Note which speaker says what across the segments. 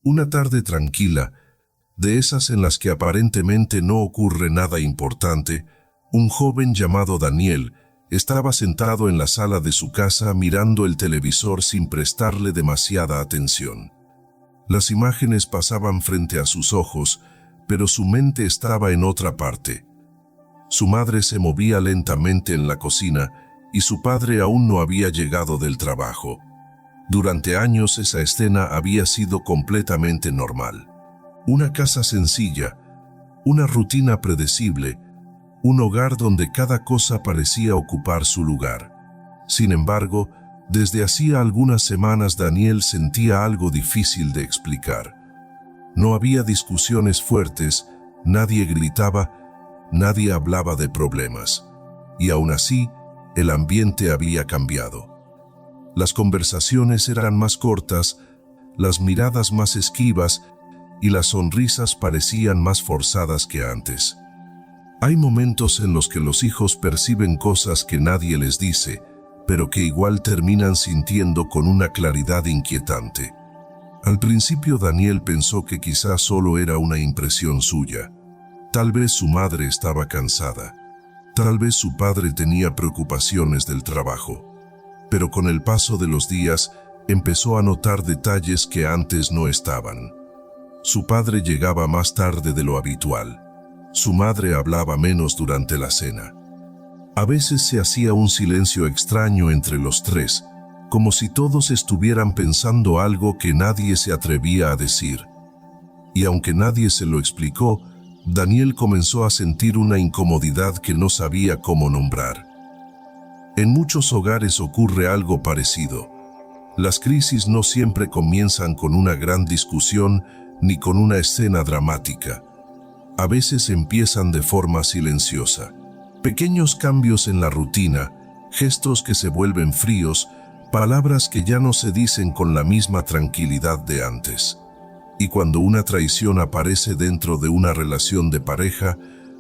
Speaker 1: Una tarde tranquila, de esas en las que aparentemente no ocurre nada importante, un joven llamado Daniel estaba sentado en la sala de su casa mirando el televisor sin prestarle demasiada atención. Las imágenes pasaban frente a sus ojos, pero su mente estaba en otra parte. Su madre se movía lentamente en la cocina y su padre aún no había llegado del trabajo. Durante años esa escena había sido completamente normal. Una casa sencilla, una rutina predecible, un hogar donde cada cosa parecía ocupar su lugar. Sin embargo, desde hacía algunas semanas Daniel sentía algo difícil de explicar. No había discusiones fuertes, nadie gritaba, nadie hablaba de problemas. Y aún así, el ambiente había cambiado. Las conversaciones eran más cortas, las miradas más esquivas y las sonrisas parecían más forzadas que antes. Hay momentos en los que los hijos perciben cosas que nadie les dice, pero que igual terminan sintiendo con una claridad inquietante. Al principio Daniel pensó que quizás solo era una impresión suya. Tal vez su madre estaba cansada. Tal vez su padre tenía preocupaciones del trabajo. Pero con el paso de los días empezó a notar detalles que antes no estaban. Su padre llegaba más tarde de lo habitual. Su madre hablaba menos durante la cena. A veces se hacía un silencio extraño entre los tres, como si todos estuvieran pensando algo que nadie se atrevía a decir. Y aunque nadie se lo explicó, Daniel comenzó a sentir una incomodidad que no sabía cómo nombrar. En muchos hogares ocurre algo parecido. Las crisis no siempre comienzan con una gran discusión ni con una escena dramática. A veces empiezan de forma silenciosa. Pequeños cambios en la rutina, gestos que se vuelven fríos, palabras que ya no se dicen con la misma tranquilidad de antes. Y cuando una traición aparece dentro de una relación de pareja,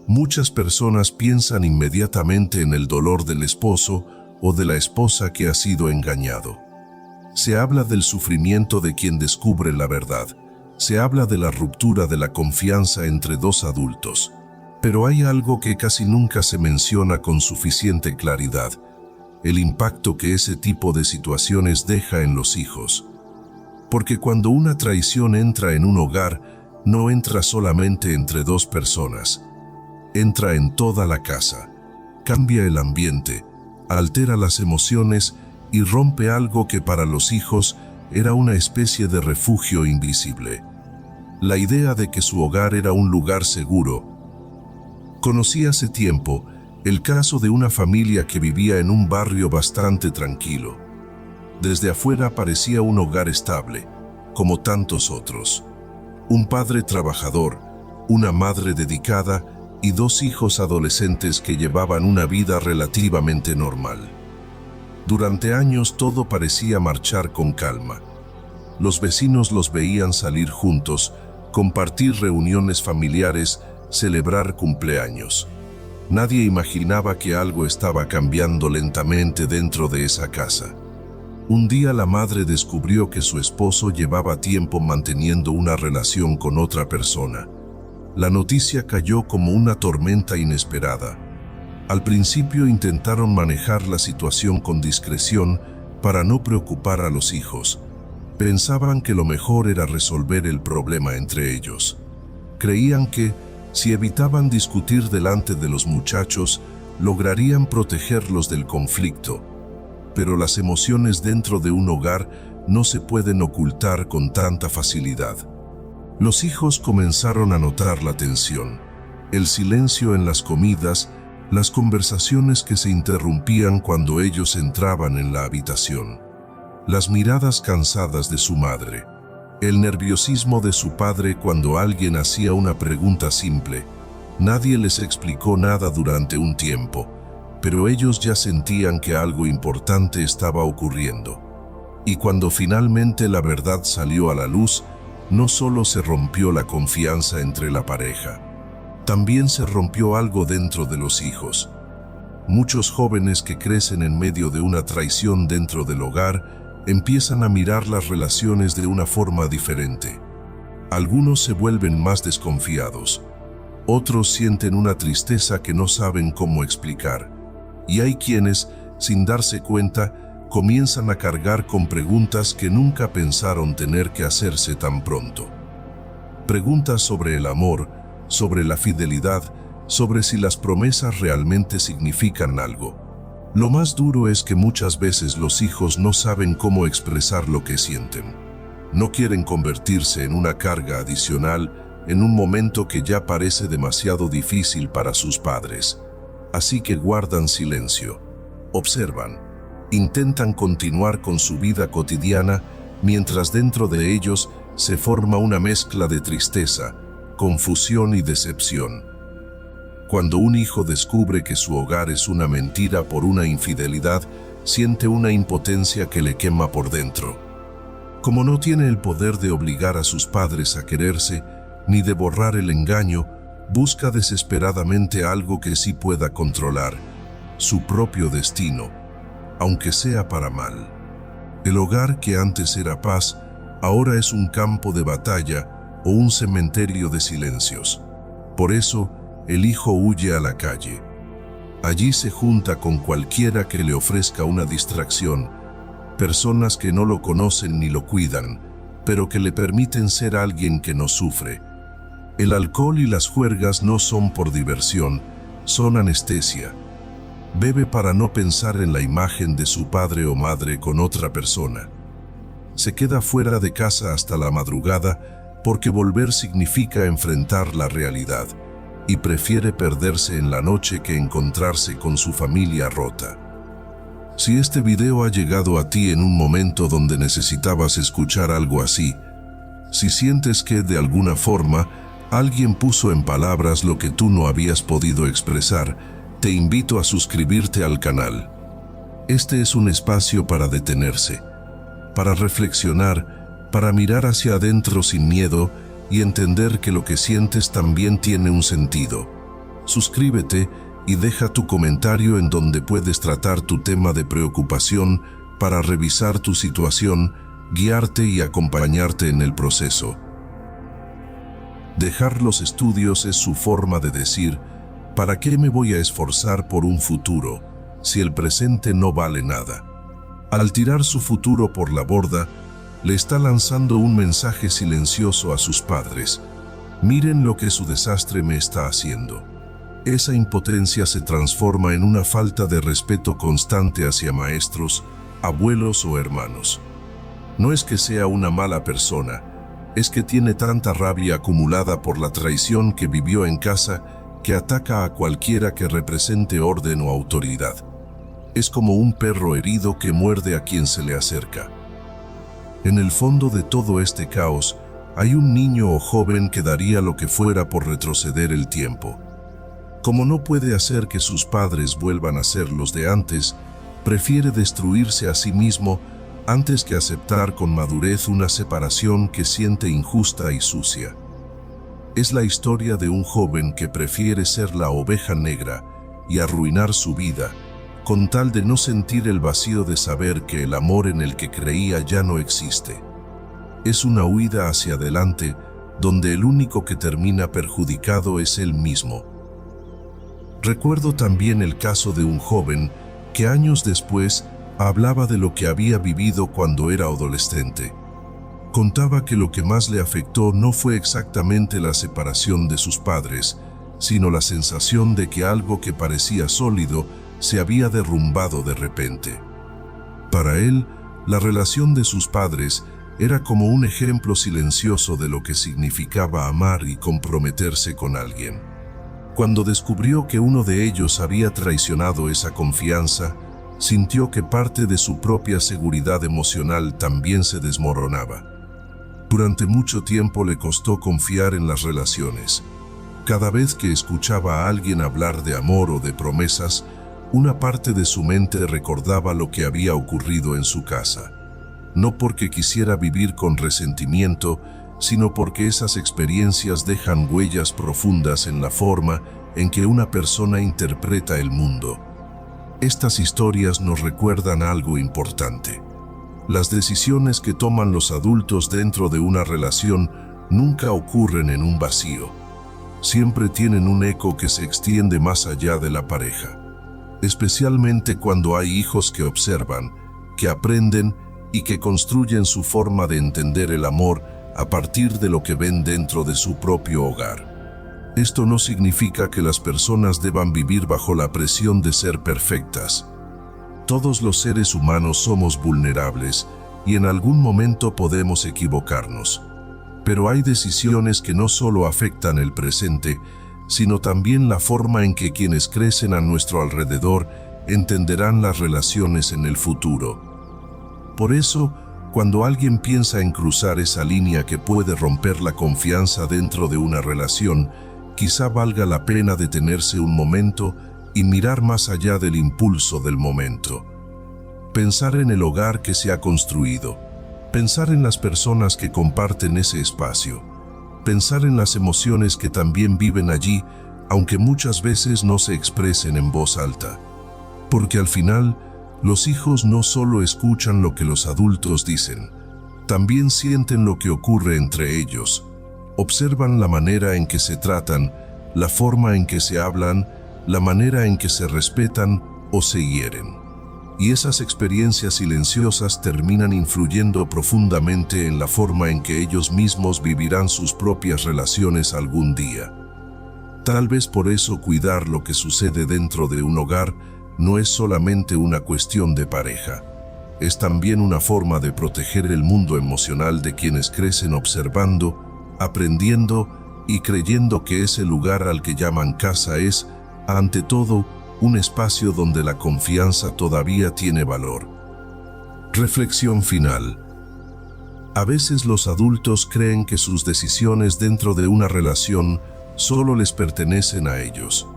Speaker 1: muchas personas piensan inmediatamente en el dolor del esposo o de la esposa que ha sido engañado. Se habla del sufrimiento de quien descubre la verdad. Se habla de la ruptura de la confianza entre dos adultos. Pero hay algo que casi nunca se menciona con suficiente claridad: el impacto que ese tipo de situaciones deja en los hijos. Porque cuando una traición entra en un hogar, no entra solamente entre dos personas. Entra en toda la casa, cambia el ambiente, altera las emociones y rompe algo que para los hijos era una especie de refugio invisible. La idea de que su hogar era un lugar seguro. Conocí hace tiempo el caso de una familia que vivía en un barrio bastante tranquilo. Desde afuera parecía un hogar estable, como tantos otros. Un padre trabajador, una madre dedicada y dos hijos adolescentes que llevaban una vida relativamente normal. Durante años todo parecía marchar con calma. Los vecinos los veían salir juntos, compartir reuniones familiares, celebrar cumpleaños. Nadie imaginaba que algo estaba cambiando lentamente dentro de esa casa. Un día la madre descubrió que su esposo llevaba tiempo manteniendo una relación con otra persona. La noticia cayó como una tormenta inesperada. Al principio intentaron manejar la situación con discreción para no preocupar a los hijos. Pensaban que lo mejor era resolver el problema entre ellos. Creían que, si evitaban discutir delante de los muchachos, lograrían protegerlos del conflicto. Pero las emociones dentro de un hogar no se pueden ocultar con tanta facilidad. Los hijos comenzaron a notar la tensión, el silencio en las comidas, las conversaciones que se interrumpían cuando ellos entraban en la habitación, las miradas cansadas de su madre, el nerviosismo de su padre cuando alguien hacía una pregunta simple. Nadie les explicó nada durante un tiempo, pero ellos ya sentían que algo importante estaba ocurriendo. Y cuando finalmente la verdad salió a la luz, no solo se rompió la confianza entre la pareja, también se rompió algo dentro de los hijos. Muchos jóvenes que crecen en medio de una traición dentro del hogar empiezan a mirar las relaciones de una forma diferente. Algunos se vuelven más desconfiados. Otros sienten una tristeza que no saben cómo explicar. Y hay quienes, sin darse cuenta, comienzan a cargar con preguntas que nunca pensaron tener que hacerse tan pronto. Preguntas sobre el amor, sobre la fidelidad, sobre si las promesas realmente significan algo. Lo más duro es que muchas veces los hijos no saben cómo expresar lo que sienten. No quieren convertirse en una carga adicional en un momento que ya parece demasiado difícil para sus padres. Así que guardan silencio, observan, intentan continuar con su vida cotidiana mientras dentro de ellos se forma una mezcla de tristeza, confusión y decepción. Cuando un hijo descubre que su hogar es una mentira por una infidelidad, siente una impotencia que le quema por dentro. Como no tiene el poder de obligar a sus padres a quererse, ni de borrar el engaño, busca desesperadamente algo que sí pueda controlar, su propio destino, aunque sea para mal. El hogar que antes era paz, ahora es un campo de batalla o un cementerio de silencios. Por eso, el hijo huye a la calle. Allí se junta con cualquiera que le ofrezca una distracción, personas que no lo conocen ni lo cuidan, pero que le permiten ser alguien que no sufre. El alcohol y las juergas no son por diversión, son anestesia. Bebe para no pensar en la imagen de su padre o madre con otra persona. Se queda fuera de casa hasta la madrugada porque volver significa enfrentar la realidad, y prefiere perderse en la noche que encontrarse con su familia rota. Si este video ha llegado a ti en un momento donde necesitabas escuchar algo así, si sientes que de alguna forma alguien puso en palabras lo que tú no habías podido expresar, te invito a suscribirte al canal. Este es un espacio para detenerse, para reflexionar, para mirar hacia adentro sin miedo y entender que lo que sientes también tiene un sentido. Suscríbete y deja tu comentario en donde puedes tratar tu tema de preocupación para revisar tu situación, guiarte y acompañarte en el proceso. Dejar los estudios es su forma de decir, ¿para qué me voy a esforzar por un futuro si el presente no vale nada? Al tirar su futuro por la borda, le está lanzando un mensaje silencioso a sus padres. Miren lo que su desastre me está haciendo. Esa impotencia se transforma en una falta de respeto constante hacia maestros, abuelos o hermanos. No es que sea una mala persona, es que tiene tanta rabia acumulada por la traición que vivió en casa que ataca a cualquiera que represente orden o autoridad. Es como un perro herido que muerde a quien se le acerca. En el fondo de todo este caos, hay un niño o joven que daría lo que fuera por retroceder el tiempo. Como no puede hacer que sus padres vuelvan a ser los de antes, prefiere destruirse a sí mismo antes que aceptar con madurez una separación que siente injusta y sucia. Es la historia de un joven que prefiere ser la oveja negra y arruinar su vida, con tal de no sentir el vacío de saber que el amor en el que creía ya no existe. Es una huida hacia adelante, donde el único que termina perjudicado es él mismo. Recuerdo también el caso de un joven que años después hablaba de lo que había vivido cuando era adolescente. Contaba que lo que más le afectó no fue exactamente la separación de sus padres, sino la sensación de que algo que parecía sólido se había derrumbado de repente. Para él, la relación de sus padres era como un ejemplo silencioso de lo que significaba amar y comprometerse con alguien. Cuando descubrió que uno de ellos había traicionado esa confianza, sintió que parte de su propia seguridad emocional también se desmoronaba. Durante mucho tiempo le costó confiar en las relaciones. Cada vez que escuchaba a alguien hablar de amor o de promesas, una parte de su mente recordaba lo que había ocurrido en su casa. No porque quisiera vivir con resentimiento, sino porque esas experiencias dejan huellas profundas en la forma en que una persona interpreta el mundo. Estas historias nos recuerdan algo importante. Las decisiones que toman los adultos dentro de una relación nunca ocurren en un vacío. Siempre tienen un eco que se extiende más allá de la pareja. Especialmente cuando hay hijos que observan, que aprenden y que construyen su forma de entender el amor a partir de lo que ven dentro de su propio hogar. Esto no significa que las personas deban vivir bajo la presión de ser perfectas. Todos los seres humanos somos vulnerables y en algún momento podemos equivocarnos. Pero hay decisiones que no solo afectan el presente, sino también la forma en que quienes crecen a nuestro alrededor entenderán las relaciones en el futuro. Por eso, cuando alguien piensa en cruzar esa línea que puede romper la confianza dentro de una relación, quizá valga la pena detenerse un momento y mirar más allá del impulso del momento. Pensar en el hogar que se ha construido. Pensar en las personas que comparten ese espacio. Pensar en las emociones que también viven allí, aunque muchas veces no se expresen en voz alta. Porque al final, los hijos no solo escuchan lo que los adultos dicen, también sienten lo que ocurre entre ellos. Observan la manera en que se tratan, la forma en que se hablan, la manera en que se respetan o se hieren. Y esas experiencias silenciosas terminan influyendo profundamente en la forma en que ellos mismos vivirán sus propias relaciones algún día. Tal vez por eso cuidar lo que sucede dentro de un hogar no es solamente una cuestión de pareja. Es también una forma de proteger el mundo emocional de quienes crecen observando, aprendiendo y creyendo que ese lugar al que llaman casa es, ante todo, un espacio donde la confianza todavía tiene valor. Reflexión final. A veces los adultos creen que sus decisiones dentro de una relación solo les pertenecen a ellos.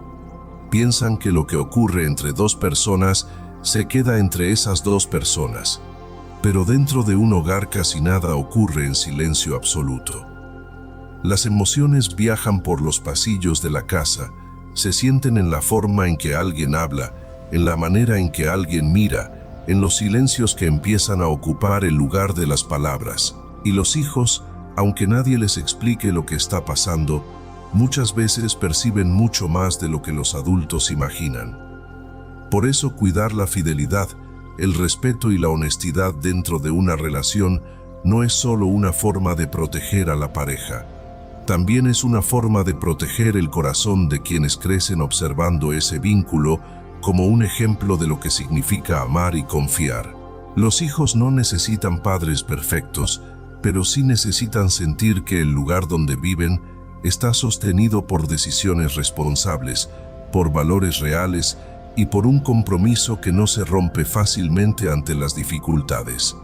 Speaker 1: Piensan que lo que ocurre entre dos personas se queda entre esas dos personas. Pero dentro de un hogar casi nada ocurre en silencio absoluto. Las emociones viajan por los pasillos de la casa, se sienten en la forma en que alguien habla, en la manera en que alguien mira, en los silencios que empiezan a ocupar el lugar de las palabras. Y los hijos, aunque nadie les explique lo que está pasando, muchas veces perciben mucho más de lo que los adultos imaginan. Por eso cuidar la fidelidad, el respeto y la honestidad dentro de una relación no es solo una forma de proteger a la pareja. También es una forma de proteger el corazón de quienes crecen observando ese vínculo como un ejemplo de lo que significa amar y confiar. Los hijos no necesitan padres perfectos, pero sí necesitan sentir que el lugar donde viven está sostenido por decisiones responsables, por valores reales y por un compromiso que no se rompe fácilmente ante las dificultades.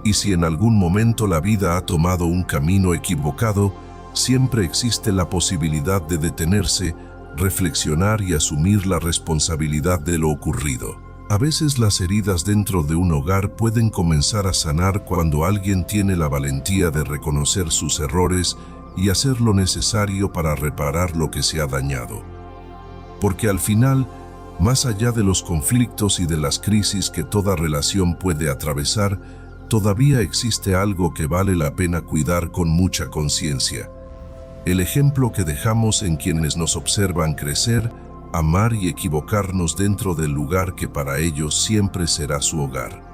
Speaker 1: Y si en algún momento la vida ha tomado un camino equivocado, siempre existe la posibilidad de detenerse, reflexionar y asumir la responsabilidad de lo ocurrido. A veces las heridas dentro de un hogar pueden comenzar a sanar cuando alguien tiene la valentía de reconocer sus errores y hacer lo necesario para reparar lo que se ha dañado. Porque al final, más allá de los conflictos y de las crisis que toda relación puede atravesar, todavía existe algo que vale la pena cuidar con mucha conciencia. El ejemplo que dejamos en quienes nos observan crecer, amar y equivocarnos dentro del lugar que para ellos siempre será su hogar.